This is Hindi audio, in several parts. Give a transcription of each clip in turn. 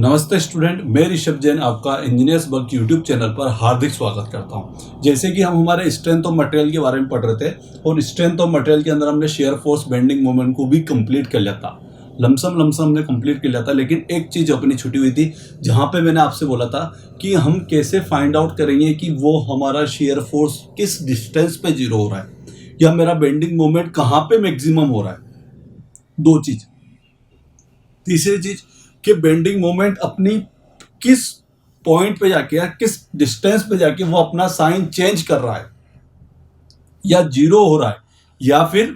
नमस्ते स्टूडेंट, मैं ऋषभ जैन आपका इंजीनियर्स वर्क यूट्यूब चैनल पर हार्दिक स्वागत करता हूं। जैसे कि हम हमारे स्ट्रेंथ ऑफ मटेरियल के बारे में पढ़ रहे थे और स्ट्रेंथ ऑफ मटेरियल के अंदर हमने शेयर फोर्स बेंडिंग मोमेंट को भी कंप्लीट कर लिया था। लमसम हमने कंप्लीट कर लिया था, लेकिन एक चीज़ अपनी छुटी हुई थी जहाँ पे मैंने आपसे बोला था कि हम कैसे फाइंड आउट करेंगे कि वो हमारा शेयर फोर्स किस डिस्टेंस पे जीरो हो रहा है या मेरा बेंडिंग मोमेंट कहाँ पे मैक्सिमम हो रहा है। दो चीज़। तीसरी चीज कि बेंडिंग मोमेंट अपनी किस पॉइंट पे जाके या किस डिस्टेंस पे जाके वो अपना साइन चेंज कर रहा है या जीरो हो रहा है या फिर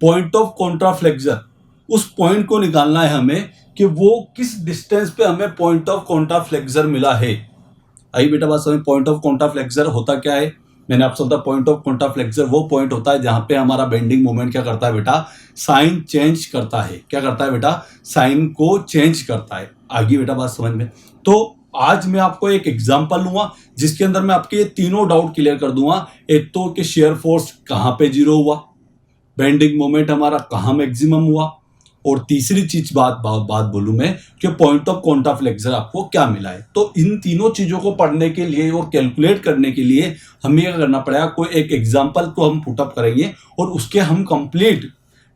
पॉइंट ऑफ कॉन्ट्राफ्लेक्सर, उस पॉइंट को निकालना है हमें कि वो किस डिस्टेंस पे हमें पॉइंट ऑफ कॉन्ट्राफ्लेक्सर मिला है। आई बेटा बात समझ। पॉइंट ऑफ कॉन्ट्राफ्लेक्सर होता क्या है? मैंने आपसे बताया पॉइंट ऑफ कॉन्ट्राफ्लेक्सर वो पॉइंट होता है जहां पे हमारा बेंडिंग मोमेंट क्या करता है बेटा, साइन चेंज करता है। क्या करता है बेटा? साइन को चेंज करता है। आगे बेटा बात समझ में। तो आज मैं आपको एक एग्जांपल लूंगा जिसके अंदर मैं आपके ये तीनों डाउट क्लियर कर दूंगा। एक तो कि शेयर फोर्स कहां पे जीरो हुआ, बेंडिंग मोमेंट हमारा कहां मैक्सिमम हुआ, और तीसरी चीज बात बोलूं मैं कि पॉइंट ऑफ कॉन्ट्राफ्लेक्सर आपको क्या मिला है। तो इन तीनों चीजों को पढ़ने के लिए और कैलकुलेट करने के लिए हमें क्या करना पड़ेगा, कोई एक एग्जांपल को हम पुटअप करेंगे और उसके हम कंप्लीट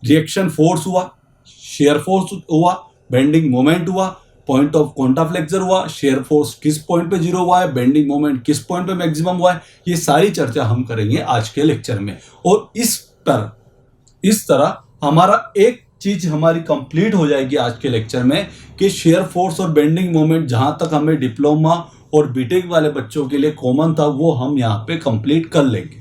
रिएक्शन फोर्स हुआ, शेयर फोर्स हुआ, बेंडिंग मोमेंट हुआ, पॉइंट ऑफ कॉन्ट्राफ्लेक्सर हुआ, शेयर फोर्स किस पॉइंट पे जीरो हुआ है, बेंडिंग मोमेंट किस पॉइंट पे मैक्सिमम हुआ है, ये सारी चर्चा हम करेंगे आज के लेक्चर में। और इस तरह हमारा एक चीज हमारी कंप्लीट हो जाएगी आज के लेक्चर में कि शेयर फोर्स और बेंडिंग मोमेंट जहां तक हमें डिप्लोमा और बीटेक वाले बच्चों के लिए कॉमन था वो हम यहां पे कंप्लीट कर लेंगे।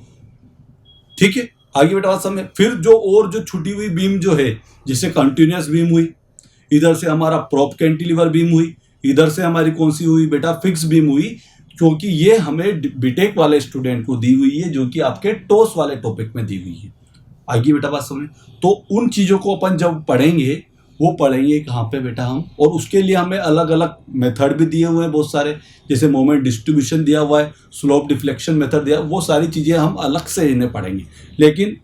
ठीक है, आगे बेटा बात समझ। फिर जो छुटी हुई बीम जो है, जिसे कंटिन्यूअस बीम हुई, इधर से हमारा प्रॉप कैंटिलीवर बीम हुई, इधर से हमारी कौन सी हुई बेटा, फिक्स बीम हुई, क्योंकि ये हमें बीटेक वाले स्टूडेंट को दी हुई है जो कि आपके टोस वाले टॉपिक में दी हुई है। आगे बेटा बात समझ। तो उन चीजों को अपन जब पढ़ेंगे वो पढ़ेंगे कहाँ पे बेटा हम, और उसके लिए हमें अलग अलग मेथड भी दिए हुए हैं बहुत सारे, जैसे मोमेंट डिस्ट्रीब्यूशन दिया हुआ है, स्लोप डिफ्लेक्शन मेथड दिया, वो सारी चीजें हम अलग से इन्हें पढ़ेंगे। लेकिन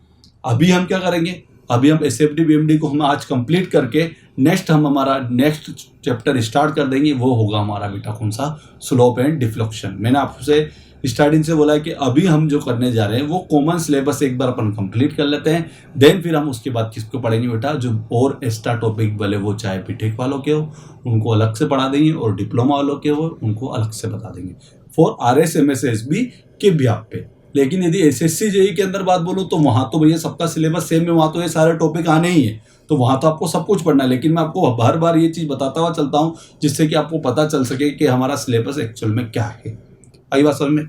अभी हम क्या करेंगे, अभी हम एसएफडी बीएमडी को हम आज कंप्लीट करके हमारा नेक्स्ट चैप्टर स्टार्ट कर देंगे। वो होगा हमारा बेटा कौन सा, स्लोप एंड डिफ्लेक्शन। मैंने आपसे स्टार्टिंग से बोला है कि अभी हम जो करने जा रहे हैं वो कॉमन सिलेबस एक बार अपन कंप्लीट कर लेते हैं, देन फिर हम उसके बाद किसको पढ़ेंगे बेटा, जो और एक्स्ट्रा टॉपिक वाले वो चाहे बीटेक वालों के हो उनको अलग से पढ़ा देंगे और डिप्लोमा वालों के हो उनको अलग से बता देंगे फॉर RSMSSB के ब्याप पे। लेकिन यदि SSC JEE के अंदर बात बोलूँ तो वहाँ तो भैया सबका सिलेबस सेम है, वहाँ तो ये सारे टॉपिक आने ही है, तो वहाँ तो आपको सब कुछ पढ़ना है। लेकिन मैं आपको हर बार ये चीज़ बताता हुआ चलता हूँ जिससे कि आपको पता चल सके कि हमारा सिलेबस एक्चुअल में क्या है। आई बात समझ में।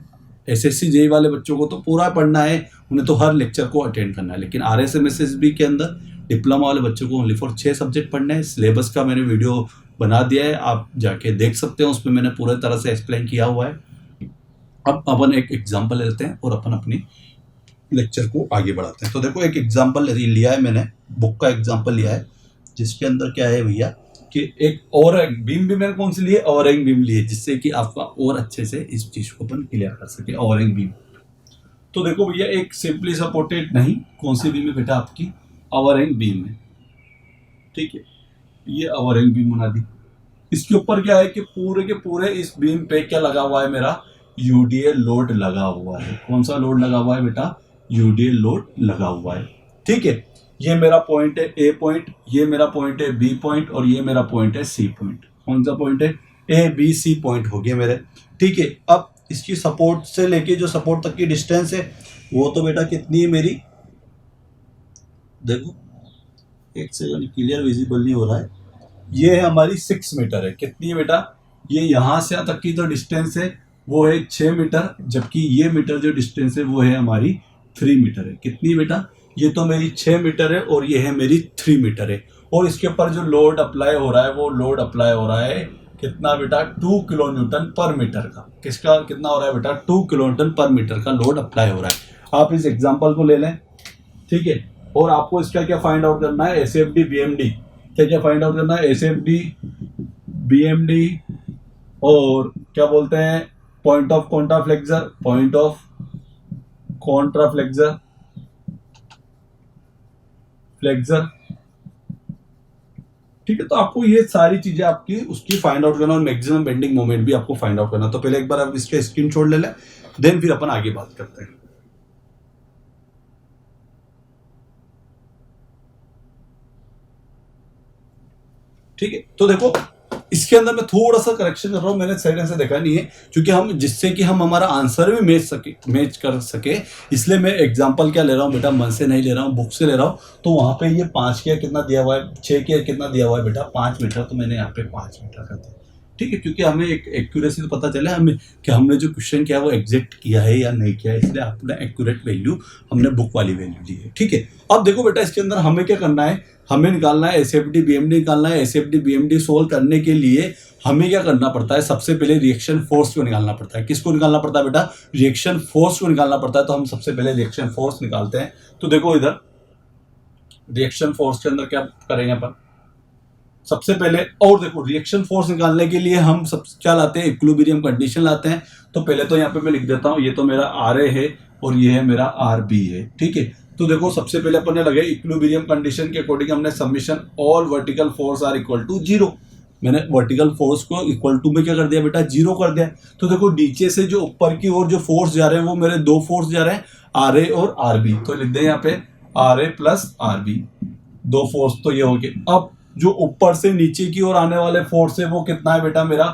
SSC JEE वाले बच्चों को तो पूरा पढ़ना है, उन्हें तो हर लेक्चर को अटेंड करना है। लेकिन RSMSSB के अंदर डिप्लोमा वाले बच्चों को ओनली फॉर 6 सब्जेक्ट पढ़ना है। सिलेबस का मैंने वीडियो बना दिया है, आप जाके देख सकते हैं, उसमें मैंने पूरे तरह से एक्सप्लेन किया हुआ है। अब अपन एक एग्जाम्पल लेते हैं और अपन अपनी लेक्चर को आगे बढ़ाते हैं। तो देखो एक एग्जाम्पल लिया है मैंने, बुक का एग्जाम्पल लिया है, जिसके अंदर क्या है भैया कि एक और बीम भी मैंने कौन सी ली है, ओवरहैंग बीम ली है, जिससे कि आपका और अच्छे से इस चीज को अपन क्लियर कर सके। ओवरहैंग बीम, तो देखो भैया एक सिंपली सपोर्टेड नहीं, कौन सी बीम है बेटा, आपकी ओवरहैंग बीम है। ठीक है, ये ओवरहैंग बीम बना दी। इसके ऊपर क्या है कि पूरे के पूरे इस बीम पे क्या लगा हुआ है, मेरा UDL लोड लगा हुआ है। कौन सा लोड लगा हुआ है बेटा, UDL लोड लगा हुआ है। ठीक है, ये मेरा पॉइंट है A पॉइंट, ये मेरा पॉइंट है B पॉइंट, और ये मेरा पॉइंट है C पॉइंट। कौन सा पॉइंट है, ABC पॉइंट हो गया मेरे। ठीक है, अब इसकी सपोर्ट से लेके जो सपोर्ट तक की डिस्टेंस है वो तो बेटा कितनी है मेरी, देखो एक सेकंड, क्लियर विजिबल नहीं हो रहा है, ये है हमारी 6 मीटर है। कितनी है बेटा, ये यहाँ से तक की जो डिस्टेंस है वो है 6 मीटर, जबकि ये मीटर जो डिस्टेंस है वो है हमारी 3 मीटर है। कितनी बेटा, ये तो मेरी 6 मीटर है और ये है मेरी 3 मीटर है। और इसके ऊपर जो लोड अप्लाई हो रहा है वो लोड अप्लाई हो रहा है कितना बेटा, 2 किलो न्यूटन पर मीटर का। किसका कितना हो रहा है बेटा, 2 किलो न्यूटन पर मीटर का लोड अप्लाई हो रहा है। आप इस एग्जाम्पल को ले लें। ठीक है, और आपको इसका क्या फाइंड आउट करना है, SFD BMD क्या फाइंड आउट करना है, SFD BMD और क्या बोलते हैं, पॉइंट ऑफ कॉन्ट्राफ्लेक्सर, पॉइंट ऑफ कॉन्ट्राफ्लेक्सर ठीक है, तो आपको ये सारी चीजें आपकी उसकी फाइंड आउट करना और मैक्सिमम बेंडिंग मोमेंट भी आपको फाइंड आउट करना। तो पहले एक बार आप इसका स्क्रीनशॉट ले लें, देन फिर अपन आगे बात करते हैं। ठीक है, तो देखो इसके अंदर मैं थोड़ा सा करेक्शन कर रहा हूं, मैंने सही ढंग से देखा नहीं है, क्योंकि हम जिससे कि हम हमारा आंसर भी मैच कर सके, इसलिए मैं एग्जांपल क्या ले रहा हूं बेटा, मन से नहीं ले रहा हूं, बुक से ले रहा हूं। तो वहां पे ये 5 किया कितना दिया हुआ है, 6 किया कितना दिया हुआ है बेटा 5 मीटर, तो मैंने यहाँ पे 5 मीटर कर दिया। ठीक है, क्योंकि हमें एक एक्यूरेसी तो पता चले हमें कि हमने जो क्वेश्चन किया वो एग्जैक्ट किया है या नहीं किया है, इसलिए आपने एक्यूरेट वैल्यू हमने बुक वाली वैल्यू ली है। ठीक है, अब देखो बेटा इसके अंदर हमें क्या करना है, हमें निकालना है एसएफडी बीएमडी निकालना है। एसएफडी बीएमडी सोल्व करने के लिए हमें क्या करना पड़ता है, सबसे पहले रिएक्शन फोर्स को निकालना पड़ता है। किसको निकालना पड़ता है बेटा, रिएक्शन फोर्स को निकालना पड़ता है। तो हम सबसे पहले रिएक्शन फोर्स निकालते हैं। तो देखो इधर रिएक्शन फोर्स के अंदर क्या करेंगे अपन, सबसे पहले, और देखो रिएक्शन फोर्स निकालने के लिए हम सब क्या लाते हैं, इक्विलिब्रियम कंडीशन लाते हैं। तो पहले तो यहाँ पे मैं लिख देता हूँ, ये तो मेरा आर ए है और ये है मेरा आर बी है। ठीक है, तो देखो सबसे पहले अपन ने लगे इक्विलिब्रियम कंडीशन के अकॉर्डिंग हमने summation all vertical force are equal to 0, मैंने वर्टिकल फोर्स को इक्वल टू में क्या कर दिया बेटा 0 कर दिया। तो देखो नीचे से जो ऊपर की ओर जो फोर्स जा रहे हैं वो मेरे दो फोर्स जा रहे हैं, आर ए और आर बी। तो लिख दें यहाँ पे R A plus R B, दो फोर्स तो ये हो गए। अब जो ऊपर से नीचे की ओर आने वाले फोर्स है वो कितना है बेटा, मेरा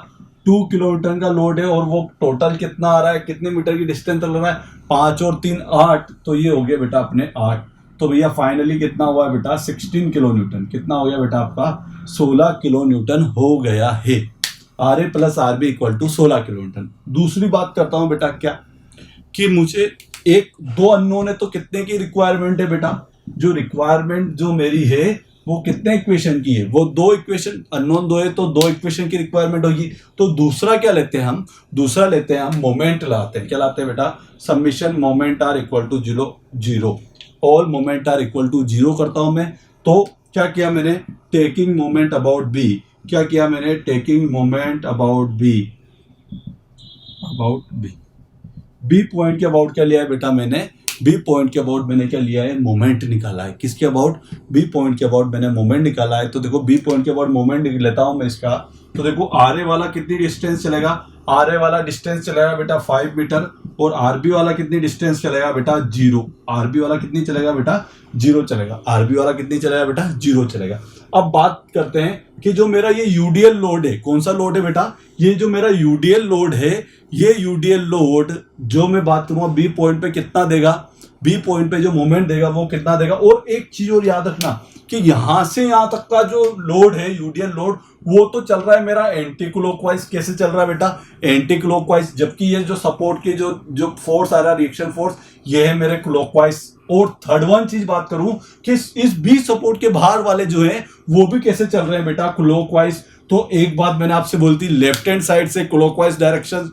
2 किलोमीटर का लोड है, और वो टोटल कितना आ रहा है, कितने मीटर की डिस्टेंस चल रहा है, 5 और 3 8, तो ये हो गया बेटा अपने 8। तो भैया फाइनली कितना हुआ है बेटा 16 किलो न्यूटन, कितना हो गया बेटा आपका 16 किलो न्यूटन हो गया है। R A plus R B equal to 16 kilo newton. दूसरी बात करता हूं बेटा क्या, कि मुझे एक दो अननोन है, तो कितने की रिक्वायरमेंट है बेटा, जो रिक्वायरमेंट जो मेरी है वो कितने इक्वेशन की है, वो दो इक्वेशन, अननोन दो है तो दो इक्वेशन की रिक्वायरमेंट होगी। तो दूसरा क्या लेते हैं हम, दूसरा लेते हैं हम मोमेंट लाते हैं। क्या लाते हैं बेटा, summation moment are equal to 0 all moment are equal to 0 करता हूं मैं। तो क्या किया मैंने, टेकिंग मोमेंट अबाउट बी, क्या किया मैंने, taking moment about B, B point के अबाउट क्या लिया है बेटा मैंने, बी पॉइंट के अबाउट मैंने क्या लिया है, मोमेंट निकाला है। किसके अबाउट, बी पॉइंट के अबाउट मैंने मोमेंट निकाला है। तो देखो बी पॉइंट के अबाउट मोमेंट लेता हूं मैं इसका। तो देखो आर ए वाला कितनी डिस्टेंस चलेगा, आर ए वाला डिस्टेंस चलेगा बेटा 5 मीटर, और आर बी वाला कितनी डिस्टेंस चलेगा बेटा 0। आर बी वाला कितनी चलेगा बेटा 0 चलेगा, आर बी वाला कितनी चलेगा बेटा 0 चलेगा। अब बात करते हैं कि जो मेरा ये यूडीएल लोड है, कौन सा लोड है बेटा, ये जो मेरा यूडीएल लोड है, ये यूडीएल लोड जो मैं बात करूंगा बी पॉइंट पे कितना देगा, बी पॉइंट पे जो मोमेंट देगा वो कितना देगा। और एक चीज और याद रखना कि यहां से यहां तक का जो लोड है यूडीएल लोड, वो तो चल रहा है मेरा एंटी क्लॉकवाइज। कैसे चल रहा है बेटा, एंटी क्लॉकवाइज, जबकि ये जो सपोर्ट की जो फोर्स आ रहा है रिएक्शन फोर्स, ये है मेरे क्लॉकवाइज। और थर्ड वन चीज बात करूं कि इस बी सपोर्ट के बाहर वाले जो है वो भी कैसे चल रहे हैं बेटा, क्लॉकवाइज। तो एक बात मैंने आपसे बोलती, लेफ्ट हैंड साइड से क्लॉकवाइज डायरेक्शन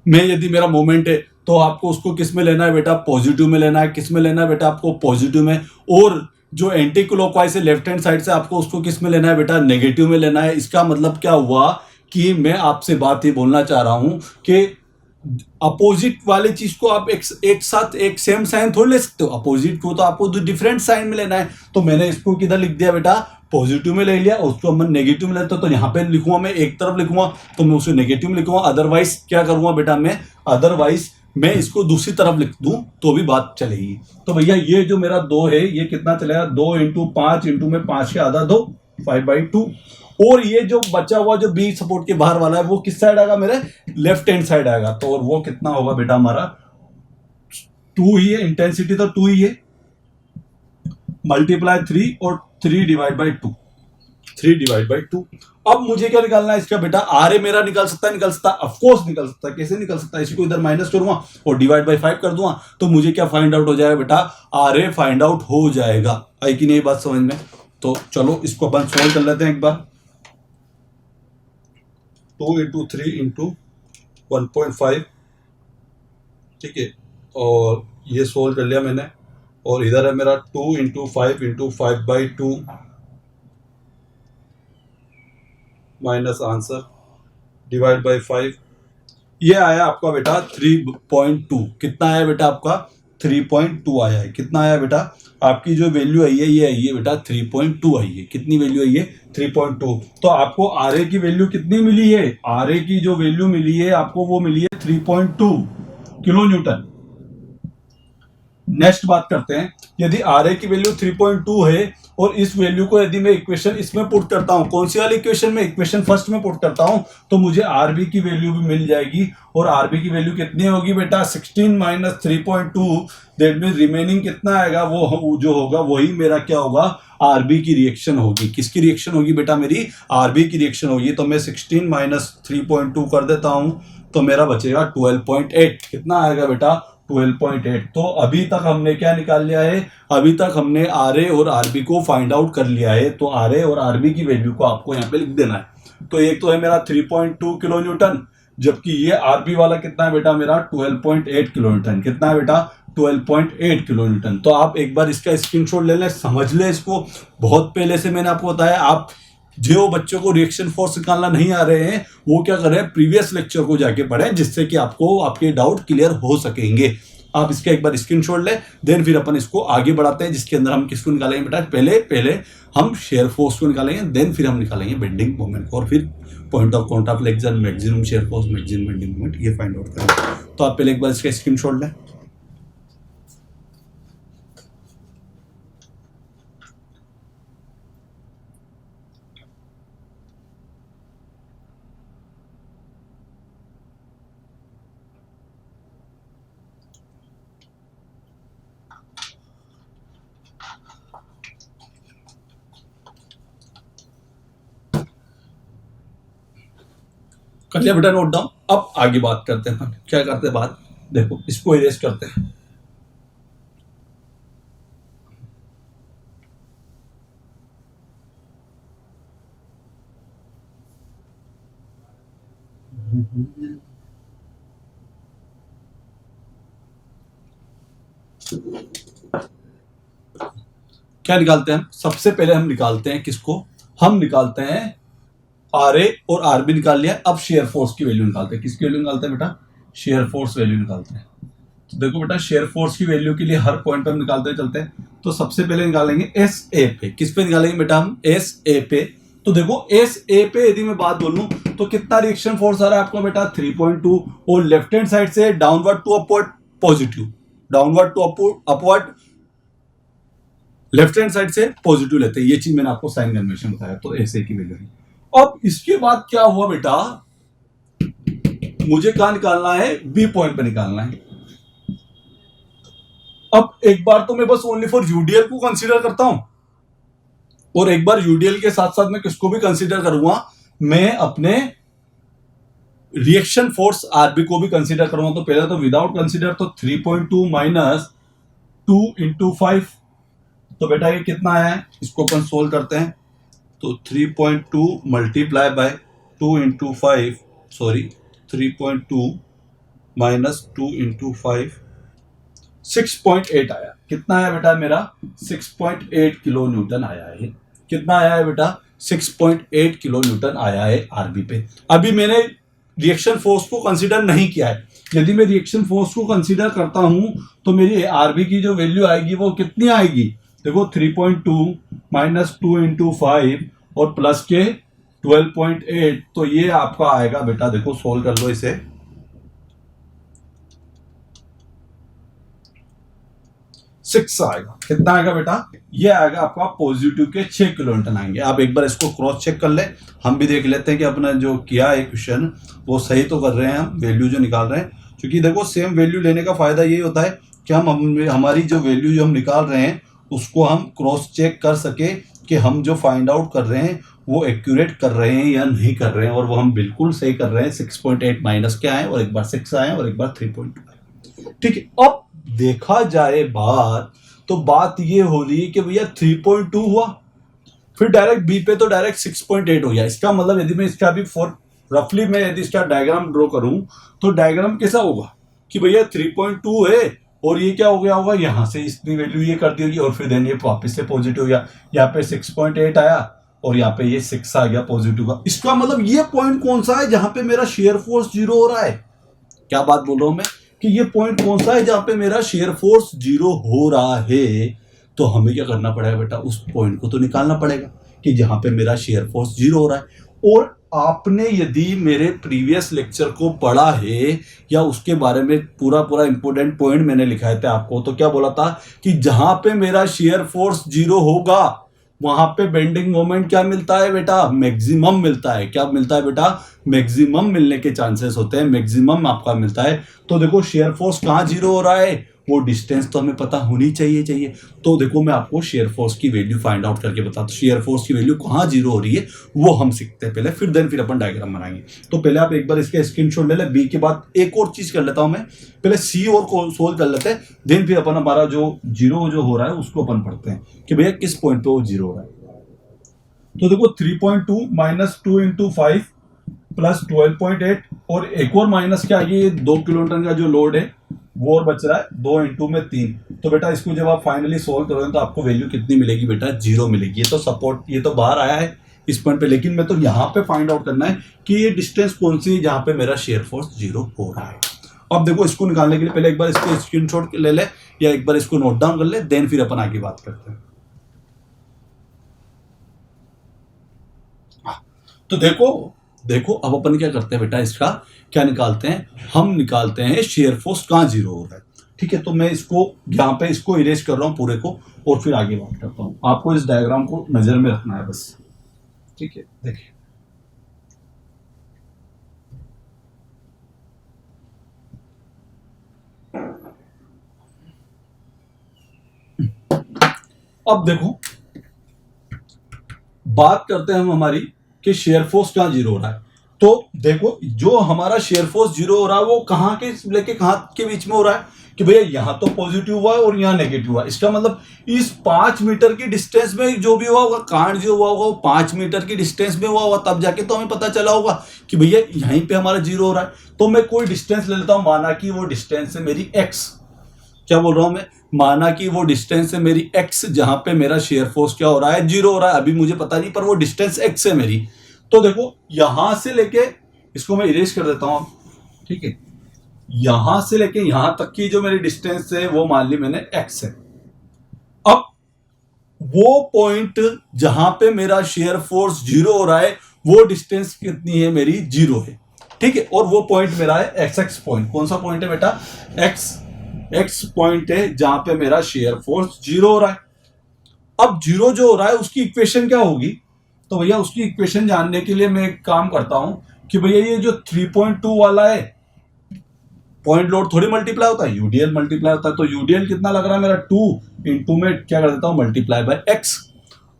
में यदि मेरा मोमेंट है तो आपको उसको किस में लेना है बेटा, पॉजिटिव में लेना है। किस में लेना है बेटा, आपको पॉजिटिव में। और जो एंटी क्लॉकवाइज है लेफ्ट हैंड साइड से, आपको उसको किस में लेना है बेटा, नेगेटिव में लेना है। इसका मतलब क्या हुआ कि मैं आपसे बात ही बोलना चाह रहा हूं कि अपोजिट वाली चीज को आप एक साथ एक सेम साइन थोड़ी ले सकते हो, अपोजिट को तो आपको डिफरेंट साइन में लेना है। तो मैंने इसको किधर लिख दिया बेटा, पॉजिटिव में ले लिया, और उसको मैं नेगेटिव में लेता, तो यहाँ पे लिखूंगा मैं एक तरफ लिखूंगा तो मैं उसे नेगेटिव में लिखूंगा। अदरवाइज क्या करूंगा बेटा मैं, अदरवाइज मैं इसको दूसरी तरफ लिख दूं तो भी बात चलेगी। तो भैया ये जो मेरा 2 है ये कितना चलेगा, 2 इंटू 5 इंटू में 5 के आधा 2, 5/2। और ये जो बचा हुआ जो बी सपोर्ट के बाहर वाला है वो किस साइड आएगा, मेरे लेफ्ट हैंड साइड आएगा। तो और वो कितना होगा बेटा हमारा 2 ही है, इंटेंसिटी तो 2 ही है, मल्टीप्लाई 3 और 3/2, 3/2। अब मुझे क्या निकालना है इसका बेटा, आर ए मेरा निकाल सकता है, ऑफकोर्स निकल सकता है। कैसे निकल सकता है, इसी को इधर माइनस करूंगा और डिवाइड बाई 5 कर दूंगा, तो मुझे क्या फाइंड आउट हो जाएगा बेटा, आर ए फाइंड आउट हो जाएगा। है कि नहीं बात समझ में। तो चलो इसको अपन सोल्व कर लेते हैं एक बार। 2 इंटू 3 इंटू 1.5, ठीक है, और ये सोल्व कर लिया मैंने। और इधर है मेरा 2 into 5 into 5/2 minus answer divide by 5। ये आया आपका बेटा 3.2। कितना आया बेटा आपका 3.2 आया है। कितना आया बेटा आपकी जो वैल्यू आई है ये आई है बेटा 3.2 आई है। कितनी वैल्यू आई है? 3.2। तो आपको आर ए की वैल्यू कितनी मिली है? आर ए की जो वैल्यू मिली है आपको वो मिली है 3.2 किलो न्यूटन। नेक्स्ट बात करते हैं, यदि आर ए की वैल्यू 3.2 है और इस वैल्यू को यदि मैं इक्वेशन इसमें पुट करता हूं, कौन सी वाली इक्वेशन में? इक्वेशन फर्स्ट में पुट करता हूं, तो मुझे आरबी की वैल्यू भी मिल जाएगी। और आरबी की वैल्यू कितनी होगी बेटा? 16 माइनस 3.2, दैट मीन रिमेनिंग कितना आएगा? वो जो होगा वही मेरा क्या होगा? आरबी की रिएक्शन होगी। किसकी रिएक्शन होगी बेटा? मेरी आरबी की रिएक्शन होगी। तो मैं 16 माइनस 3.2 कर देता हूं, तो मेरा बचेगा 12.8। कितना आएगा बेटा? 12.8। तो अभी तक हमने क्या निकाल लिया है? अभी तक हमने आर ए और आरबी को फाइंड आउट कर लिया है। तो आर ए और आरबी की वैल्यू को आपको यहाँ पे लिख देना है। तो एक तो है मेरा 3.2 किलो न्यूटन, जबकि ये आरबी वाला कितना है बेटा? मेरा 12.8 किलो न्यूटन। कितना है बेटा? 12.8 किलो न्यूटन। तो आप एक बार इसका स्क्रीनशॉट ले लें, समझ लें इसको। बहुत पहले से मैंने आपको बताया, आप जो बच्चों को रिएक्शन फोर्स निकालना नहीं आ रहे हैं वो क्या कर रहे हैं? प्रीवियस लेक्चर को जाके पढ़ें, जिससे कि आपको आपके डाउट क्लियर हो सकेंगे। आप इसका एक बार स्क्रीनशॉट लें, देन फिर अपन इसको आगे बढ़ाते हैं, जिसके अंदर हम किसको निकालेंगे बेटा? पहले हम शेयर फोर्स को निकालेंगे, देन फिर हम निकालेंगे बेंडिंग मोमेंट को, और फिर point of contact of flexion, maximum shear force, maximum bending moment, ये फाइंड आउट करेंगे। तो आप पहले एक बार इसका स्क्रीनशॉट लें। कर लिया बेटा नोट डाउन? अब आगे बात करते हैं। हम क्या करते हैं बात? देखो इसको इरेज करते हैं। क्या निकालते हैं हम? सबसे पहले हम निकालते हैं किसको? हम निकालते हैं आर ए और आरबी निकाल लिया। अब शेयर फोर्स की वैल्यू निकालते हैं। किसकी वैल्यू निकालते हैं बेटा? शेयर फोर्स वैल्यू निकालते हैं। तो देखो बेटा, शेयर फोर्स की वैल्यू के लिए हर पॉइंट पर हम निकालते चलते हैं। तो सबसे पहले निकालेंगे एस ए पे। किस पे निकालेंगे बेटा हम? एस ए पे। तो देखो एस ए पे यदि मैं बात बोलूं तो कितना रिएक्शन फोर्स आ रहा है आपको बेटा? 3.2। और लेफ्ट हैंड साइड से downward to upward positive, downward to upward left hand side से पॉजिटिव लेते हैं। ये चीज मैंने आपको साइन कन्वेंशन बताया। तो ऐसे की वैल्यू है। अब इसके बाद क्या हुआ बेटा? मुझे कहां निकालना है? बी पॉइंट पे निकालना है। अब एक बार तो मैं बस ओनली फॉर यूडीएल को कंसीडर करता हूं, और एक बार यूडीएल के साथ साथ मैं किसको भी कंसीडर करूंगा? मैं अपने रिएक्शन फोर्स आरबी को भी कंसीडर करूंगा। तो पहले तो विदाउट कंसीडर, तो 3.2 माइनस 2 इंटू 5। तो बेटा ये कितना है? इसको अपन सोल्व करते हैं। तो 3.2 multiply by 2 into 5, sorry 3.2 minus 2 into 5, 6.8 आया। कितना आया बेटा मेरा? 6.8 किलो न्यूटन आया है। कितना आया है बेटा? 6.8 किलो न्यूटन आया है आरबी पे। अभी मैंने रिएक्शन फोर्स को कंसीडर नहीं किया है। यदि मैं रिएक्शन फोर्स को कंसीडर करता हूं तो मेरी आरबी की जो वैल्यू आएगी वो कितनी आएगी? देखो 3.2 माइनस 2 इंटू 5 और प्लस के 12.8, तो ये आपका आएगा बेटा, देखो सोल्व कर लो इसे, 6 आएगा। कितना आएगा बेटा? ये आएगा आपका पॉजिटिव के 6 किलो न्यूटन आएंगे। आप एक बार इसको क्रॉस चेक कर ले, हम भी देख लेते हैं कि अपना जो किया है क्वेश्चन वो सही तो कर रहे हैं हम, वैल्यू जो निकाल रहे हैं। क्योंकि देखो सेम वैल्यू लेने का फायदा ये होता है कि हम हमारी जो वैल्यू जो हम निकाल रहे हैं उसको हम क्रॉस चेक कर सके कि हम जो फाइंड आउट कर रहे हैं वो एक्यूरेट कर रहे हैं या नहीं कर रहे हैं, और वो हम बिल्कुल सही कर रहे हैं। 6.8 माइनस क्या है, और एक बार 6 आए और एक बार 3.2 आए। ठीक है, अब देखा जाए बात, तो बात ये हो रही है कि भैया 3.2 हुआ, फिर डायरेक्ट बी पे तो डायरेक्ट 6.8 हो गया। इसका मतलब यदि मैं इसका भी फॉर रफली मैं यदि इसका डायग्राम ड्रॉ करूं तो डायग्राम कैसा होगा कि भैया 3.2 है और ये क्या हो गया होगा, यहां से इतनी वैल्यू ये कर दी होगी और फिर देन ये वापस से पॉजिटिव हो गया, यहाँ पे 6.8 आया और यहाँ पे ये 6 आ गया पॉजिटिव का। इसका मतलब ये पॉइंट कौन सा है जहां पे मेरा शेयर फोर्स 0 हो रहा है? क्या बात बोल रहा हूं मैं कि ये पॉइंट कौन सा है जहां पे मेरा शेयर फोर्स 0 हो रहा है? तो हमें क्या करना पड़ेगा बेटा, उस पॉइंट को तो निकालना पड़ेगा कि जहां पे मेरा शेयर फोर्स 0 हो रहा है। और आपने यदि मेरे प्रीवियस लेक्चर को पढ़ा है या उसके बारे में पूरा पूरा इंपॉर्टेंट पॉइंट मैंने लिखाए थे आपको, तो क्या बोला था कि जहां पे मेरा शेयर फोर्स 0 होगा वहां पे बेंडिंग मोमेंट क्या मिलता है बेटा, मैक्सिमम मिलता है। क्या मिलता है बेटा, मैक्सिमम मिलने के चांसेस होते हैं, मैक्सिमम आपका मिलता है। तो देखो शेयर फोर्स कहां 0 हो रहा है, वो डिस्टेंस तो हमें पता होनी चाहिए। तो देखो मैं आपको शेयर फोर्स की वैल्यू फाइंड आउट करके बताता हूं। शेयर फोर्स की वैल्यू कहां 0 हो रही है वो हम सीखते हैं पहले, फिर अपन डायग्राम बनाएंगे। तो पहले आप एक बार इसका स्क्रीनशॉट ले ले। बी के बाद एक और चीज कर लेता हूं मैं, पहले सी और को सोल्व कर लेते हैं, देन फिर अपन हमारा जो 0 जो हो रहा है उसको अपन पढ़ते हैं कि भैया किस पॉइंट पे वो 0 हो रहा है। तो देखो 3.2 माइनस 2 इंटू 5 प्लस 12.8 और एक और माइनस क्या आगे 2 किलोन्यूटन का जो लोड है वो और बच रहा है 2 इंटू में 3। तो बेटा इसको जब आप फाइनली सोल्व करोगे तो आपको वैल्यू कितनी मिलेगी बेटा, 0 मिलेगी। ये तो सपोर्ट, ये तो बाहर आया है इस पॉइंट पे, लेकिन मैं तो यहाँ पे फाइंड आउट करना है कि ये डिस्टेंस कौन सी है जहां पे मेरा शेयर फोर्स 0 हो रहा है। अब देखो इसको निकालने के लिए पहले एक बार इसको स्क्रीनशॉट ले ले या एक बार इसको नोट डाउन कर ले, देन फिर अपन आगे बात करते हैं। तो देखो अब अपन क्या करते हैं बेटा, इसका क्या निकालते हैं, हम निकालते हैं शेयर फोर्स कहां 0 हो रहा है। ठीक है, तो मैं इसको यहां पे इसको इरेज कर रहा हूं पूरे को और फिर आगे बात करता हूं। आपको इस डायग्राम को नजर में रखना है बस। ठीक है, देखिए अब देखो बात करते हैं हम हमारी कि शेयर फोर्स कहां 0 हो रहा है। तो देखो जो हमारा शेयर फोर्स 0 हो रहा है वो कहां के लेके कहां के बीच में हो रहा है कि भैया यहां तो पॉजिटिव हुआ है और यहां नेगेटिव हुआ है। इसका मतलब इस 5 मीटर की डिस्टेंस में जो भी हुआ होगा, कांड जो हुआ होगा वो 5 मीटर की डिस्टेंस में हुआ होगा, तब जाके तो हमें पता चला होगा कि भैया यहीं पे हमारा 0 हो रहा है। तो मैं कोई डिस्टेंस ले लेता हूं, माना कि वो डिस्टेंस है मेरी एक्स। क्या बोल रहा हूं मैं, माना कि वो डिस्टेंस है मेरी एक्स जहां पे मेरा शेयर फोर्स क्या हो रहा है, 0 हो रहा है। अभी मुझे पता नहीं पर वो डिस्टेंस एक्स है मेरी। तो देखो यहां से लेके इसको मैं इरेज कर देता हूं, ठीक है, यहां से लेके यहां तक की जो मेरी डिस्टेंस है वो मान ली मैंने एक्स है। अब वो पॉइंट जहां पे मेरा शेयर फोर्स 0 हो रहा है वो डिस्टेंस कितनी है मेरी, 0 है। ठीक है, और वो पॉइंट मेरा है एक्स एक्स पॉइंट। कौन सा पॉइंट है बेटा, एक्स पॉइंट है जहां पे मेरा शेयर फोर्स 0 हो रहा है। अब 0 जो हो रहा है उसकी इक्वेशन क्या होगी, तो भैया उसकी इक्वेशन जानने के लिए मैं एक काम करता हूं कि भैया ये जो 3.2 वाला है, पॉइंट लोड थोड़ी मल्टीप्लाई होता है, यूडीएल मल्टीप्लाई होता है। तो यूडीएल कितना लग रहा है मेरा 2 इंटू में क्या कर देता हूं मल्टीप्लाई बाय एक्स।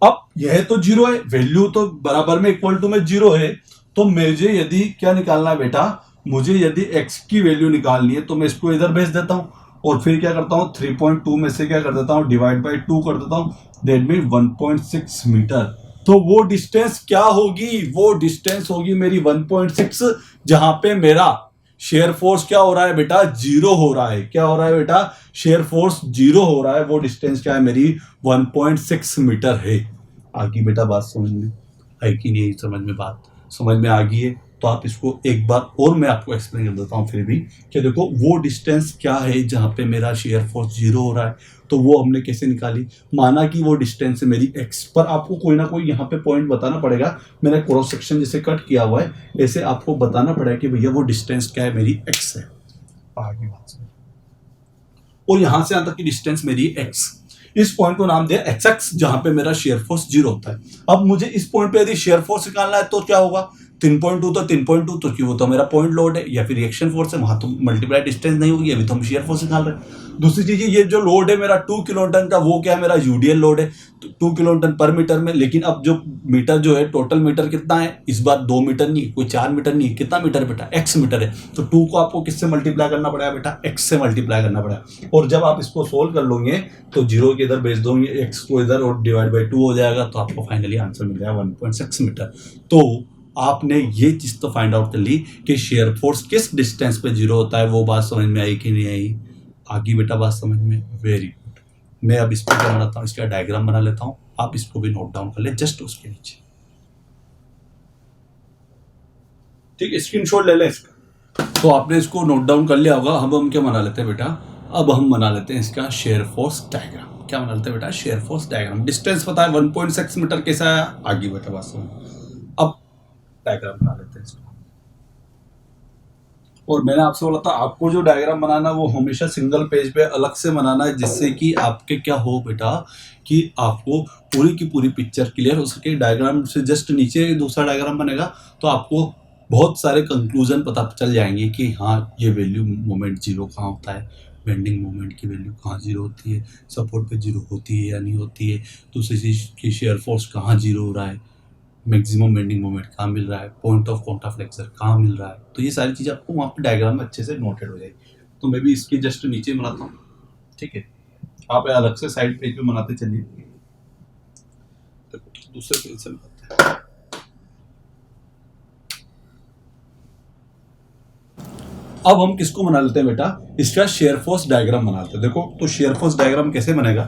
अब यह तो 0 है, वैल्यू तो बराबर में इक्वल टू में 0 है। तो मुझे यदि क्या निकालना है बेटा, मुझे यदि x की वैल्यू निकालनी है तो मैं इसको इधर भेज देता हूं और फिर क्या करता हूं 3.2 में से क्या कर देता हूं डिवाइड बाय 2 कर देता हूं, दैट मीन 1.6 मीटर। तो वो डिस्टेंस क्या होगी, वो डिस्टेंस होगी मेरी 1.6, जहां पे मेरा शेयर फोर्स क्या हो रहा है बेटा, 0 हो रहा है। क्या हो रहा है बेटा, शेयर फोर्स 0 हो रहा है। वो डिस्टेंस क्या है मेरी 1.6 मीटर है। आगे बेटा बात समझ में आई कि नहीं, समझ में बात समझ में आ गई है तो आप इसको एक बार और मैं आपको एक्सप्लेन कर देता हूं फिर भी कि देखो वो डिस्टेंस क्या है जहां पे मेरा शेयर फोर्स 0 हो रहा है। तो वो हमने कैसे निकाली, माना कि वो डिस्टेंस है मेरी एक्स, पर आपको कोई ना कोई यहाँ पे पॉइंट बताना पड़ेगा। मैंने क्रॉस सेक्शन जैसे कट किया हुआ है, ऐसे आपको बताना पड़ेगा कि भैया वो डिस्टेंस क्या है, मेरी एक्स है। आगे बात समझ, और यहां से यहां तक की डिस्टेंस मेरी एक्स। इस पॉइंट को नाम दिया एक्स एक्स जहां पे मेरा शेयर फोर्स 0 होता है। अब मुझे इस पॉइंट पे यदि शेयर फोर्स निकालना है तो क्या होगा, 3.2 तो 3.2 तो क्यों, वो तो मेरा पॉइंट लोड है या फिर रिएक्शन फोर्स है, वहां तो मल्टीप्लाई डिस्टेंस नहीं होगी, अभी तो हम शेयर फोर्स निकाल रहे हैं। दूसरी चीज ये जो लोड है मेरा 2 किलोन्यूटन का, वो क्या है मेरा यूडीएल लोड है, 2 किलोन्यूटन पर मीटर में। लेकिन अब जो मीटर जो है टोटल मीटर कितना है, इस बार 2 मीटर नहीं, कोई 4 मीटर नहीं, कितना मीटर बेटा, एक्स मीटर है। तो 2 को आपको किससे मल्टीप्लाई करना पड़ेगा बेटा, एक्स से मल्टीप्लाई करना पड़ेगा। और जब आप इसको सोल्व कर लोगे तो 0 के इधर भेज दोगे, एक्स को इधर और डिवाइड बाई 2 हो जाएगा, तो आपको फाइनली आंसर मिल जाएगा 1.6 मीटर। तो आपने ये चीज तो फाइंड आउट कर ली कि शेयर फोर्स किस डिस्टेंस पे 0 होता है। वो बात समझ में आई कि नहीं आई, आगे बेटा बात समझ में, वेरी गुड। मैं अब इस पर क्या बनाता हूँ, इसका डायग्राम बना लेता हूँ, आप इसको भी नोट डाउन कर ले जस्ट उसके नीचे। ठीक है, स्क्रीनशॉट ले ले इसका। तो आपने इसको नोट डाउन कर लिया होगा। अब हम क्या बना लेते हैं बेटा, अब हम बना लेते हैं इसका शेयर फोर्स डायग्राम। क्या बना लेते हैं बेटा, शेयर फोर्स डायग्राम। डिस्टेंस पता है 1.6 मीटर कैसा है, आगे बेटा बात सुनो। अब डायग्राम बना लेते हैं इसको। और मैंने आपसे बोला था आपको जो डायग्राम बनाना वो हमेशा सिंगल पेज पे अलग से बनाना है, जिससे कि आपके क्या हो बेटा कि आपको पूरी की पूरी पिक्चर क्लियर हो सके। डायग्राम से जस्ट नीचे दूसरा डायग्राम बनेगा तो आपको बहुत सारे कंक्लूजन पता चल जाएंगे कि हाँ ये वैल्यू मोमेंट जीरो कहाँ होता है, बेंडिंग मोमेंट की वैल्यू कहाँ जीरो होती है, सपोर्ट पे जीरो होती है या नहीं होती है, दूसरी चीज़ की शेयर फोर्स कहाँ जीरो हो रहा है, मैक्सिमम बेंडिंग मोमेंट कहाँ मिल रहा है, पॉइंट ऑफ कॉन्टैक्ट फ्लेक्सर कहाँ मिल रहा है। तो ये सारी चीज़ें आपको वहाँ पे डायग्राम में अच्छे से नोटेड हो जाएगी। तो मैं भी इसके जस्ट नीचे बनाता हूँ, ठीक है। आप अलग से साइड पेज पे बनाते चलिए, तो दूसरे पेज से बनाते हैं। अब हम किसको बना लेते हैं बेटा, इसका शेयर फोर्स डायग्राम बनाते हैं। देखो तो शेयर फोर्स डायग्राम कैसे बनेगा,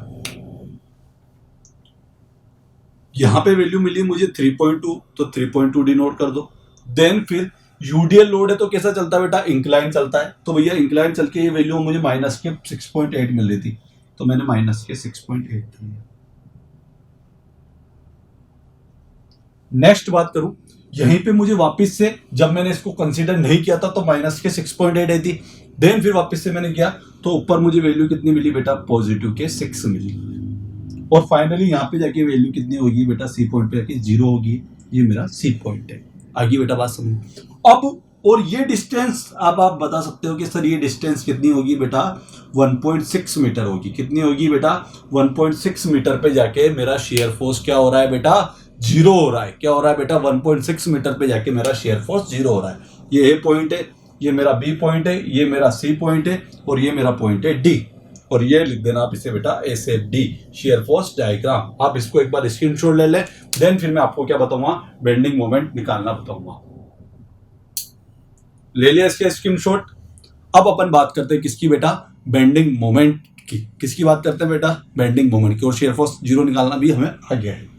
यहां पे वैल्यू मिली मुझे 3.2, तो 3.2 डिनोट कर दो। देन फिर यूडीएल लोड है तो कैसा चलता है बेटा, इंक्लाइन चलता है। तो भैया इंक्लाइन चल के ये वैल्यू मुझे माइनस के 6.8 मिल रही थी, तो मैंने माइनस के 6.8 दिया। नेक्स्ट बात करूं, यहीं पे मुझे वापस से जब मैंने इसको कंसीडर नहीं किया था तो माइनस के 6.8 आई थी। देन फिर वापस से मैंने किया तो ऊपर मुझे वैल्यू कितनी मिली बेटा, पॉजिटिव के 6 मिली। और फाइनली यहाँ पे जाके वैल्यू कितनी होगी बेटा, सी पॉइंट पे जाके 0 होगी। ये मेरा सी पॉइंट है। आगे बेटा बात समझ। अब और ये डिस्टेंस अब आप बता सकते हो कि सर ये डिस्टेंस कितनी होगी बेटा, 1.6 मीटर होगी। कितनी होगी बेटा, 1.6 मीटर पे जाके मेरा शेयर फोर्स क्या हो रहा है बेटा, 0 हो रहा है। क्या हो रहा है बेटा, 1.6 मीटर पे जाके मेरा शेयर फोर्स 0 हो रहा है। ये ए पॉइंट है, ये मेरा बी पॉइंट है, ये मेरा सी पॉइंट है और ये मेरा पॉइंट है डी। और ये लिख देना आप इसे बेटा ए से डी, शेयर फोर्स डायग्राम। आप इसको एक बार स्क्रीनशॉट ले लें। देन फिर मैं आपको क्या बताऊंगा, बेंडिंग मोमेंट निकालना बताऊंगा। ले लिया इसके स्क्रीनशॉट। अब अपन बात करते हैं किसकी बेटा, बेंडिंग मोमेंट की। किसकी बात करते हैं बेटा, बेंडिंग मोमेंट की। और शेयर फोर्स 0 निकालना भी हमें आ गया है।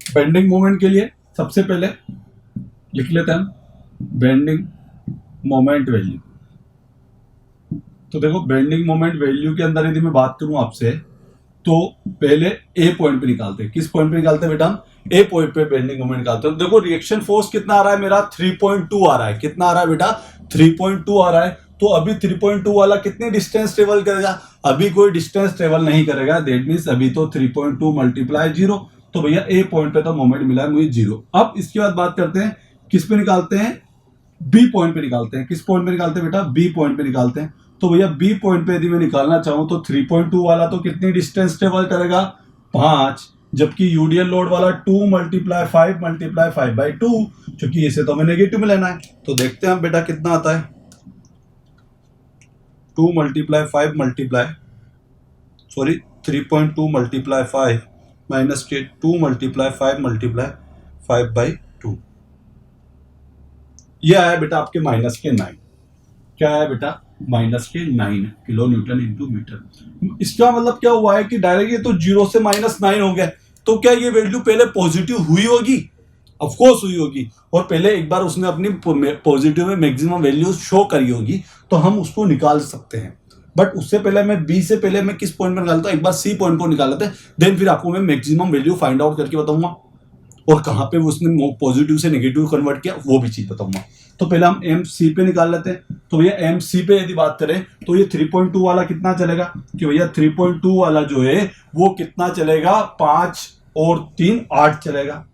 बेंडिंग मोमेंट के लिए सबसे पहले लिख लेते हैं हम बेंडिंग मोमेंट वैल्यू। तो देखो बेंडिंग मोमेंट वैल्यू के अंदर यदि मैं बात करूं आपसे, तो पहले ए पॉइंट पे निकालते हैं। किस पॉइंट पे निकालते हैं बेटा, हम ए पॉइंट पे बेंडिंग मोमेंट निकालते हैं। देखो रिएक्शन फोर्स कितना आ रहा है मेरा, 3.2 आ रहा है। कितना आ रहा है बेटा, 3.2 आ रहा है। तो अभी 3.2 वाला कितनी डिस्टेंस ट्रेवल करेगा, अभी कोई डिस्टेंस ट्रेवल नहीं करेगा। दैट मीन्स अभी तो 3.2 मल्टीप्लाई 0। तो भैया ए पॉइंट पे तो मोमेंट मिला है मुझे 0। अब इसके बाद बात करते हैं किस पे निकालते हैं, बी पॉइंट पे निकालते हैं। किस पॉइंट पे निकालते हैं बेटा, बी पॉइंट पे निकालते हैं। तो भैया बी पॉइंट पे यदि मैं निकालना चाहूं तो 3.2 वाला तो कितनी डिस्टेंस ट्रेवल करेगा, 5। जबकि यूडीएल लोड वाला 2 मल्टीप्लाई 5/2, क्योंकि इसे तो हमें नेगेटिव में लेना है। तो देखते हैं हम बेटा कितना आता है, 2 मल्टीप्लाई 5 मल्टीप्लाई 3.2 मल्टीप्लाई 5 माइनस के 2 मल्टीप्लाई 5 मल्टीप्लाई 5/2। ये आया बेटा आपके माइनस के 9। क्या आया बेटा, माइनस के 9 किलो न्यूटन इंटू मीटर। इसका मतलब क्या हुआ है कि डायरेक्ट ये तो 0 से -9 हो गया। तो क्या ये वैल्यू पहले पॉजिटिव हुई होगी, ऑफ कोर्स हुई होगी। और पहले एक बार उसने अपनी पॉजिटिव में मैक्सिमम वैल्यू शो करी होगी, तो हम उसको निकाल सकते हैं। बट उससे पहले मैं बी से पहले मैं किस पॉइंट पर निकालता हूं, एक बार सी पॉइंट को निकाल लेते हैं। देन फिर आपको मैं मैक्सिमम वैल्यू फाइंड आउट करके बताऊंगा, और कहां पे उसने पॉजिटिव से नेगेटिव कन्वर्ट किया वो भी चीज बताऊंगा। तो पहले हम एम सी पे निकाल लेते हैं। तो भैया एम सी पे यदि बात करें तो ये 3.2 वाला कितना चलेगा, कि भैया 3.2 वाला जो है वो कितना चलेगा, 5 और 3 8 चलेगा।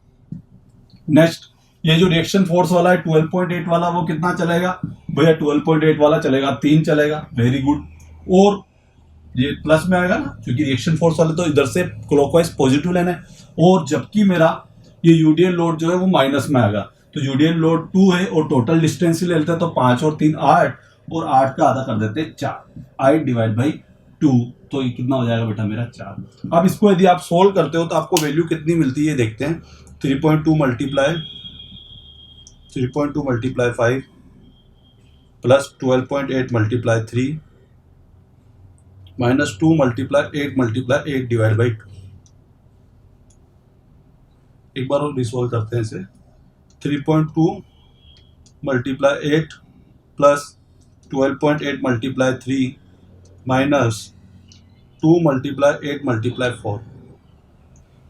नेक्स्ट ये जो रिएक्शन फोर्स वाला है 12.8 वाला, वो कितना चलेगा भैया, 12.8 वाला चलेगा, 3 चलेगा। Very good. और ये प्लस में आएगा ना, क्योंकि रिएक्शन फोर्स वाले तो इधर से क्लॉकवाइज पॉजिटिव लेना है। और जबकि मेरा ये यूडीएल लोड जो है वो माइनस में आएगा। तो यूडीएल लोड 2 है और टोटल डिस्टेंस ही ले लेते हैं, तो 5 और 3 8, और 8 का आधा कर देते हैं 4, 8 डिवाइड बाई 2। तो ये कितना हो जाएगा बेटा मेरा 4। अब इसको यदि आप सोल्व करते हो तो आपको वैल्यू कितनी मिलती है देखते हैं। 3.2 multiply 5 plus 12.8 multiply 3 minus 2 multiply 8 multiply 8 divide by 2। एक बार और रिसोल्व करते हैं इसे। 3.2 multiply 8 plus 12.8 multiply 3 minus 2 multiply 8 multiply 4,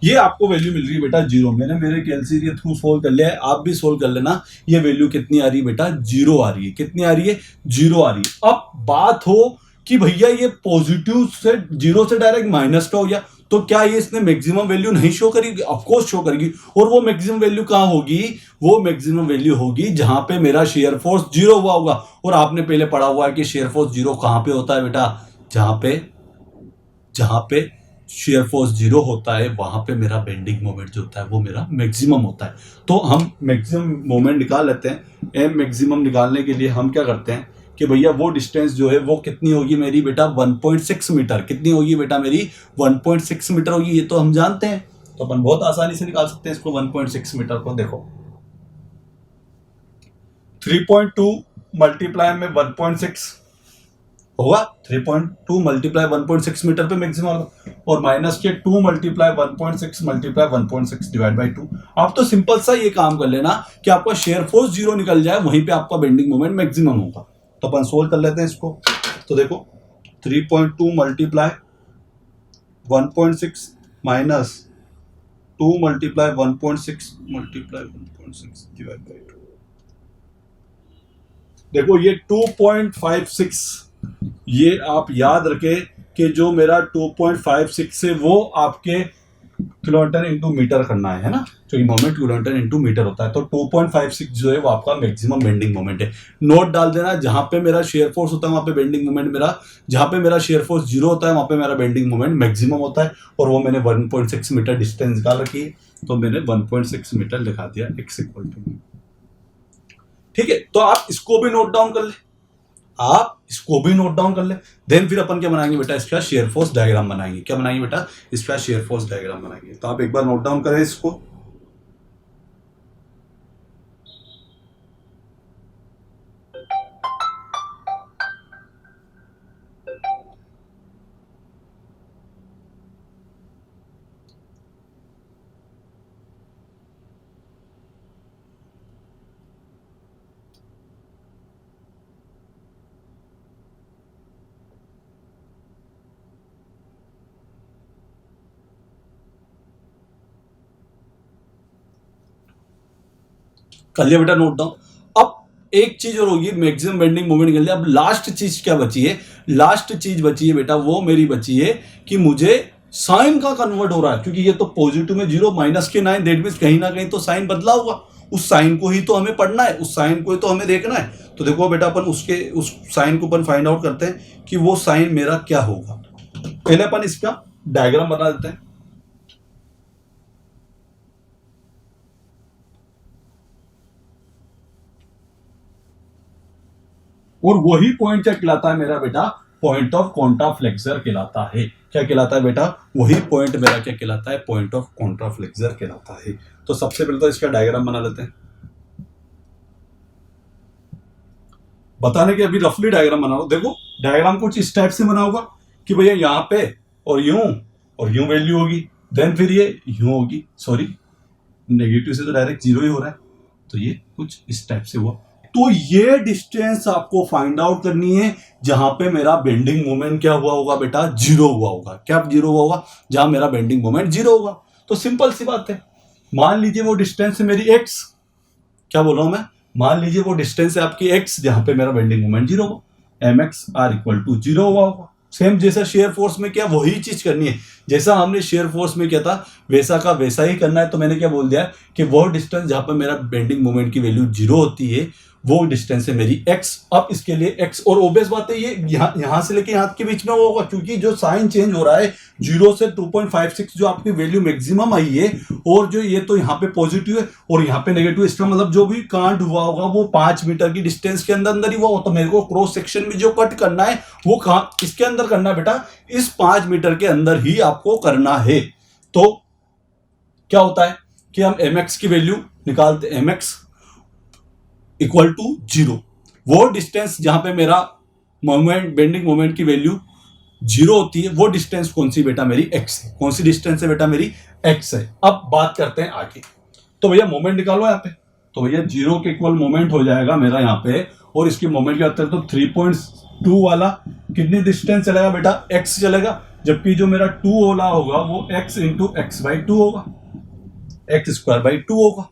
ये आपको वैल्यू मिल रही है बेटा जीरो। मैंने मेरे कैलसी के थ्रू सोल्व कर लिया है, आप भी सोल्व कर लेना। ये वैल्यू कितनी आ रही है बेटा? जीरो आ रही है। कितनी आ रही है? जीरो आ रही है। अब बात हो कि भैया ये पॉजिटिव से जीरो से डायरेक्ट माइनस का हो गया, तो क्या ये इसने मैक्सिमम वैल्यू नहीं शो करेगी? ऑफकोर्स शो करेगी। और वो मैक्सिमम वैल्यू कहां होगी? वो मैक्सिमम वैल्यू होगी जहां पे मेरा शेयर फोर्स जीरो हुआ होगा। और आपने पहले पढ़ा हुआ है कि शेयर फोर्स जीरो कहां पे होता है बेटा? जहां पे शेयर फोर्स जीरो होता है वहां पे मेरा बेंडिंग मोमेंट जो होता है वो मेरा मैक्सिमम होता है। तो हम मैक्सिमम मोमेंट निकाल लेते हैं। एम मैक्सिमम निकालने के लिए हम क्या करते हैं कि भैया वो डिस्टेंस जो है वो कितनी होगी मेरी बेटा? 1.6 मीटर। कितनी होगी बेटा मेरी? 1.6 मीटर होगी। ये तो हम जानते हैं, तो अपन बहुत आसानी से निकाल सकते हैं इसको। 1.6 मीटर को देखो, 3.2 मल्टीप्लाई में 1.6 होगा। 3.2 मल्टीप्लाई 1.6 मीटर पे मैक्सिमम होगा, और माइनस के 2 मल्टीप्लाई 1.6 मल्टीप्लाई 1.6 डिवाइड बाई 2। आप तो सिंपल सा ये काम कर लेना कि आपका शेयर फोर्स जीरो निकल जाए, वहीं पे आपका बेंडिंग मोमेंट मैक्सिमम होगा। तो अपन सोल्व कर लेते हैं इसको। तो देखो 3.2 multiply 1.6 minus 2 multiply 1.6 multiply 1.6 divide by 2। देखो ये 2.56, ये आप याद रखें कि जो मेरा 2.56 है वो आपके किलोमीटर इंटू मीटर करना है ना, जो मोमेंट किलोमीटर इंटू मीटर होता है। तो 2.56 जो है वो आपका मैक्सिमम बेंडिंग मोमेंट है। नोट डाल देना, जहां पे मेरा शेयर फोर्स होता है वहां पे बेंडिंग मोमेंट मेरा, जहां पे मेरा शेयर फोर्स जीरो होता है वहां पे मेरा बेंडिंग मोमेंट मैक्सिमम होता है। और वो मैंने 1.6 मीटर डिस्टेंस निकाल रखी है, तो मैंने 1.6 मीटर लिखा दिया x इक्वल टू। ठीक है, तो आप इसको भी नोट डाउन कर ले, देन फिर अपन क्या बनाएंगे बेटा? इसका शेयर फोर्स डायग्राम बनाएंगे। क्या बनाएंगे बेटा? इसका शेयर फोर्स डायग्राम बनाएंगे। तो आप एक बार नोट डाउन करें इसको। कर लिया बेटा नोट डाउन। अब एक चीज और होगी, मैक्सिमम बेंडिंग मोमेंट कर लिया। अब लास्ट चीज क्या बची है? लास्ट चीज बची है बेटा, वो मेरी बची है कि मुझे साइन का कन्वर्ट हो रहा है, क्योंकि ये तो पॉजिटिव में जीरो, माइनस के 9, दैट मींस कहीं ना कहीं तो साइन बदला हुआ। उस साइन को ही तो हमें पढ़ना है, उस साइन को ही तो हमें देखना है। तो देखो बेटा अपन उस साइन को अपन फाइंड आउट करते हैं कि वो साइन मेरा क्या होगा। पहले अपन इसका डायग्राम बना देते हैं। और वही पॉइंट क्या कहलाता है मेरा बेटा? पॉइंट ऑफ कॉन्ट्राफ्लेक्सर कहलाता है। क्या कहलाता है बेटा? वही पॉइंट मेरा क्या कहलाता है? पॉइंट ऑफ कॉन्ट्राफ्लेक्सर कहलाता है। तो सबसे पहले तो इसका डायग्राम बना लेते हैं। बताने के अभी रफली डायग्राम बना लो। देखो डायग्राम कुछ इस टाइप से बना होगा कि भैया यहाँ पे और यूं वैल्यू होगी, देन फिर ये यूं होगी। सॉरी, नेगेटिव से तो डायरेक्ट जीरो ही हो रहा है, तो ये कुछ इस टाइप से हुआ। तो ये डिस्टेंस आपको फाइंड आउट करनी है जहां पे मेरा बेंडिंग मोमेंट क्या हुआ होगा बेटा? जीरो हुआ होगा। क्या जीरो हुआ होगा? जहां मेरा बेंडिंग मोमेंट जीरो होगा। तो सिंपल सी बात है, मान लीजिए वो डिस्टेंस है मेरी x। क्या बोल रहा हूं मैं? मान लीजिए वो डिस्टेंस है आपकी x जहां पे मेरा बेंडिंग मोमेंट जीरो होगा। mx r equal to zero हुआ होगा। सेम जैसा शेयर फोर्स में क्या वही चीज करनी है, जैसा हमने शेयर फोर्स में किया था वैसा का वैसा ही करना है। तो मैंने क्या बोल दिया कि वो डिस्टेंस जहां पर मेरा बेंडिंग मोमेंट की वैल्यू जीरो होती है वो डिस्टेंस है मेरी x। अब इसके लिए x, और ओबियस बात है ये यहां से लेके यहां के बीच में होगा, क्योंकि जो साइन चेंज हो रहा है जीरो से 2.56 जो आपकी वैल्यू मैक्सिमम आई है, और जो ये तो यहाँ पे पॉजिटिव है और यहाँ पे नेगेटिव, इसका मतलब जो भी कांड हुआ होगा वो 5 मीटर की डिस्टेंस के अंदर ही हुआ हो। तो मेरे को क्रॉस सेक्शन में जो कट करना है वो कहाँ, इसके अंदर करना है बेटा? इस 5 मीटर के अंदर ही आपको करना है। तो क्या होता है कि हम mx की वैल्यू निकालते, mx इक्वल टू जीरो। वो डिस्टेंस जहां पे मेरा मोमेंट बेंडिंग मोमेंट की वैल्यू जीरो होती है वो डिस्टेंस कौन सी बेटा? मेरी x है। कौन सी डिस्टेंस है बेटा? मेरी x है। अब बात करते हैं आगे। तो भैया मोमेंट निकालो यहाँ पे। तो भैया 0 के इक्वल मोमेंट हो जाएगा मेरा यहाँ पे, और इसकी मोमेंट क्या तो 3.2 वाला कितनी डिस्टेंस चलेगा बेटा, x चलेगा, जबकि जो मेरा 2 वाला होगा वो x into x by two होगा, एक्स स्क्वायर बाई टू होगा।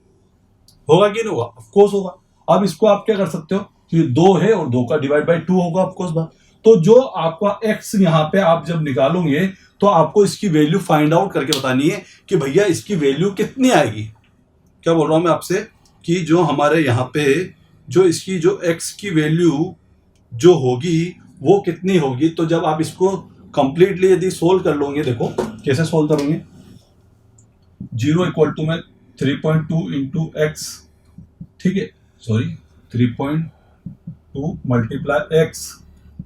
होगा कि नहीं होगा, ऑफकोर्स होगा। अब इसको आप क्या कर सकते हो, ये 2 है और 2 का डिवाइड बाई 2 होगा ऑफकोर्स बात। तो जो आपका x यहाँ पे आप जब निकालोगे तो आपको इसकी वैल्यू फाइंड आउट करके बतानी है कि भैया इसकी वैल्यू कितनी आएगी। क्या बोल रहा हूं मैं आपसे कि जो हमारे यहाँ पे जो इसकी जो x की वैल्यू जो होगी वो कितनी होगी। तो जब आप इसको कंप्लीटली यदि सोल्व कर लोगे, देखो कैसे सोल्व करोगे, 0 इक्वल टू में 3.2 इंटू एक्स, ठीक है, सॉरी 3.2 मल्टीप्लाई एक्स,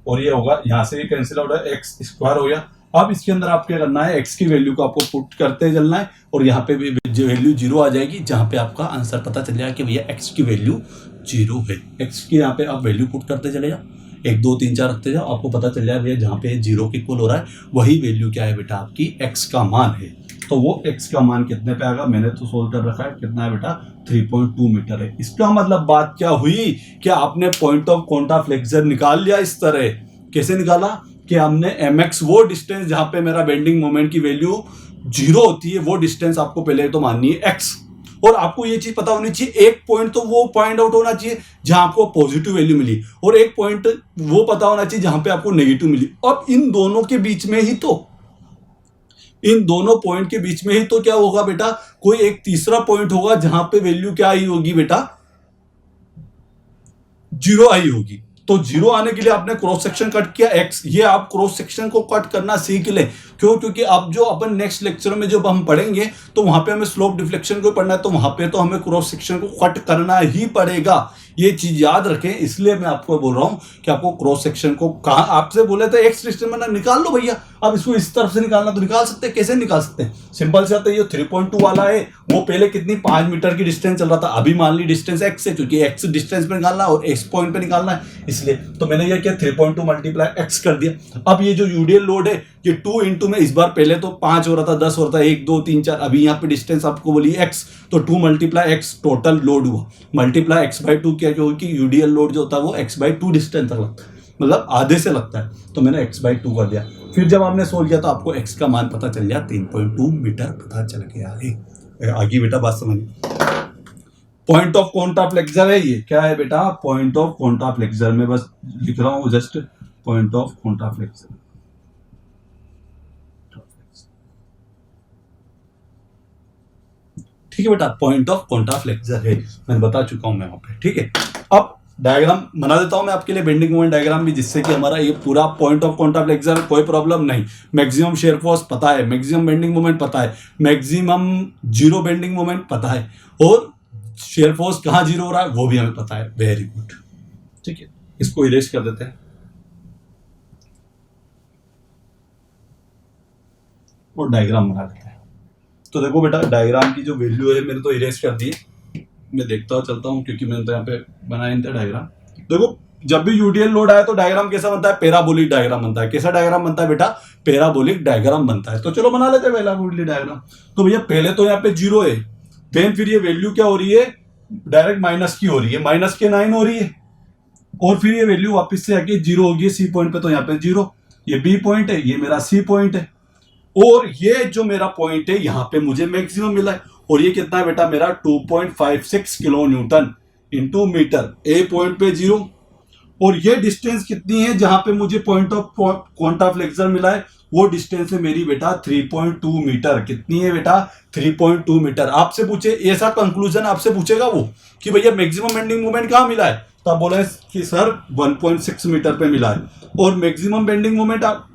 और ये होगा यहां से ये कैंसिल आउट है, एक्स स्क्वायर हो गया। अब इसके अंदर आप क्या करना है, एक्स की वैल्यू को आपको पुट करते चलना है, और यहाँ पे भी जो वैल्यू 0 आ जाएगी, जहां पे आपका आंसर पता चल जाएगा कि भैया एक्स की वैल्यू 0 है। एक्स की यहाँ पे आप वैल्यू पुट करते चले जाओ, 1 2 3 4 रखते जाओ, आपको पता चल जाए भैया जहाँ पे 0 के इक्वल हो रहा है वही वैल्यू क्या है बेटा, आपकी एक्स का मान है। तो वो x का मान कितने पे आएगा, मैंने तो सोल्व कर रखा है, कितना है बेटा 3.2 मीटर है। इसका मतलब बात क्या हुई कि आपने पॉइंट ऑफ कॉन्टा फ्लेक्सर निकाल लिया। इस तरह कैसे निकाला कि हमने mx वो डिस्टेंस जहां पे मेरा बेंडिंग मोमेंट की वैल्यू 0 होती है, वो डिस्टेंस आपको पहले तो माननी है x, और आपको ये चीज पता होनी चाहिए, एक पॉइंट तो वो पॉइंट आउट होना चाहिए जहां आपको पॉजिटिव वैल्यू मिली, और एक पॉइंट वो पता होना चाहिए जहां पे आपको नेगेटिव मिली। अब इन दोनों के बीच में ही तो, इन दोनों पॉइंट के बीच में ही तो क्या होगा बेटा, कोई एक तीसरा पॉइंट होगा जहां पे वैल्यू क्या आई होगी बेटा, 0 आई होगी। तो 0 आने के लिए आपने क्रॉस सेक्शन कट किया x, ये आप क्रॉस सेक्शन को कट करना सीख ले। क्यों, क्योंकि अब जो अपन नेक्स्ट लेक्चर में जब हम पढ़ेंगे तो वहां पे हमें स्लोप डिफ्लेक्शन को पढ़ना है, तो वहां पे तो हमें क्रॉस सेक्शन को कट करना ही पड़ेगा। ये चीज याद रखें, इसलिए मैं आपको बोल रहा हूं कि आपको क्रॉस सेक्शन को कहा, आपसे बोले थे एक्स डिस्टेंस में निकाल लो भैया, अब इसको इस तरफ से निकालना तो निकाल सकते हैं। कैसे निकाल सकते हैं, सिंपल से आता है, ये 3.2 वाला है, वो पहले कितनी 5 मीटर की डिस्टेंस चल रहा था, अभी मान ली डिस्टेंस एक्स है, क्योंकि एक्स डिस्टेंस पे निकालना है और एक्स पॉइंट पे निकालना है, इसलिए तो मैंने ये किया 3.2 मल्टीप्लाई एक्स कर दिया। अब ये जो यूडीएल लोड है ये 2 इंटू में, इस बार पहले तो 5 हो रहा था, 10 हो रहा था, 1 2 3 4, अभी यहाँ पे डिस्टेंस आपको बोली एक्स, तो 2 मल्टीप्लाई एक्स टोटल लोड हुआ, मल्टीप्लाई एक्स बाई 2 किया, क्योंकि यूडीएल लोड जो होता है वो एक्स बाई 2 डिस्टेंस तक लगता है, मतलब आधे से लगता है, तो मैंने एक्स बाई 2 कर दिया। फिर जब आपने सोल्व किया तो आपको एक्स का मान पता चल गया, 3.2 मीटर पता चल गया है। आगे बेटा बात समझिए, पॉइंट ऑफ कॉन्टा फ्लेक्सर है, ये क्या है बेटा, पॉइंट ऑफ कॉन्टा फ्लेक्सर, मैं बस लिख रहा हूं just point of Konta flexor. ठीक है बेटा, पॉइंट ऑफ कॉन्टा फ्लेक्सर है, मैं बता चुका हूं मैं वहां पे। ठीक है, अब डायग्राम बना देता हूं मैं आपके लिए, बेंडिंग मोमेंट डायग्राम भी, जिससे कि हमारा ये पूरा पॉइंट ऑफ कॉन्टा फ्लेक्सर कोई प्रॉब्लम नहीं। मैक्सिमम शेयर फोर्स पता है, मैक्सिमम बेंडिंग मोमेंट पता है, मैक्सिमम जीरो बेंडिंग मोमेंट पता है, और शेयर फोर्स कहां जीरो हो रहा है वो भी हमें पता है। वेरी गुड, ठीक है, इसको इरेज कर देते हैं और डायग्राम बना देते हैं। तो देखो बेटा, डायग्राम की जो वैल्यू है मैंने तो इरेज कर दी, मैं देखता हुआ चलता हूं क्योंकि मैंने तो यहाँ पे बनाया नहीं था डायग्राम। देखो, जब भी यूडीएल लोड आया तो डायग्राम कैसा बनता है, पैराबोलिक डायग्राम बनता है। कैसा डायग्राम बनता है बेटा, पैराबोलिक डायग्राम बनता है। तो चलो बना लेते हैं पैराबोलिक डायग्राम। तो भैया पहले तो यहाँ पे 0 है, देन फिर ये वैल्यू क्या हो रही है, डायरेक्ट माइनस की हो रही है, माइनस के 9 हो रही है, और फिर ये वैल्यू वापस से आके 0 होगी सी पॉइंट पे, तो यहाँ पे 0, ये बी पॉइंट है, ये मेरा सी पॉइंट है, और ये जो मेरा पॉइंट है यहाँ पे मुझे मैक्सिमम मिला है, और ये कितना है बेटा मेरा 2.56 किलो न्यूटन इंटू मीटर, ए पॉइंट पे 0, और ये डिस्टेंस कितनी है जहां पे मुझे पॉइंट ऑफ कॉन्टा फ्लेक्सर मिला है, वो डिस्टेंस है मेरी बेटा 3.2 मीटर। कितनी है बेटा, 3.2 मीटर। आपसे पूछे ऐसा कंक्लूजन आपसे पूछेगा वो कि भैया मैक्सिमम बेंडिंग मोमेंट कहां मिला है, तो आप बोले कि सर 1.6 मीटर पे मिला है, और मैक्सिमम बेंडिंग मोमेंट आप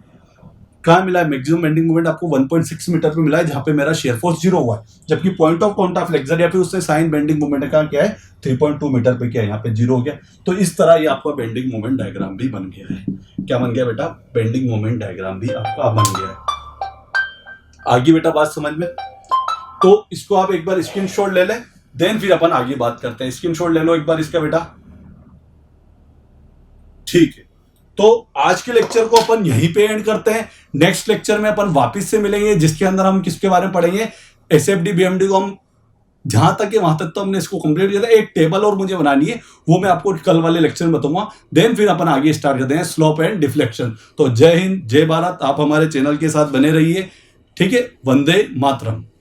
कहां मिला है, मैक्सिमम बेंडिंग मोमेंट आपको 1.6 मीटर पे मिला है, जहां पे मेरा शेयर फोर्स 0 हुआ है, जबकि पॉइंट ऑफ कॉन्टा फ्लेक्सर या फिर उससे साइन बेंडिंग मोमेंट का क्या है 3.2 मीटर पे, क्या है यहाँ पे 0 हो गया। तो इस तरह ये आपका बेंडिंग मोमेंट डायग्राम भी बन गया है। क्या बन गया बेटा, बेंडिंग मोमेंट डायग्राम भी आपका बन गया है। आगे बेटा बात समझ में, तो इसको आप एक बार स्क्रीनशॉट ले लें, देन फिर अपन आगे बात करते हैं। स्क्रीनशॉट ले लो एक बार इसका बेटा, ठीक है। तो आज के लेक्चर को अपन यहीं पे एंड करते हैं। नेक्स्ट लेक्चर में अपन वापस से मिलेंगे, जिसके अंदर हम किसके बारे में पढ़ेंगे, एसएफडी बीएमडी को हम जहां तक है वहां तक तो हमने इसको कंप्लीट किया था। एक टेबल और मुझे बनानी है, वो मैं आपको कल वाले लेक्चर में बताऊंगा। देन फिर अपन आगे स्टार्ट करते हैं स्लोप एंड डिफ्लेक्शन। तो जय हिंद, जय भारत। आप हमारे चैनल के साथ बने रहिए। ठीक है, वंदे मातरम।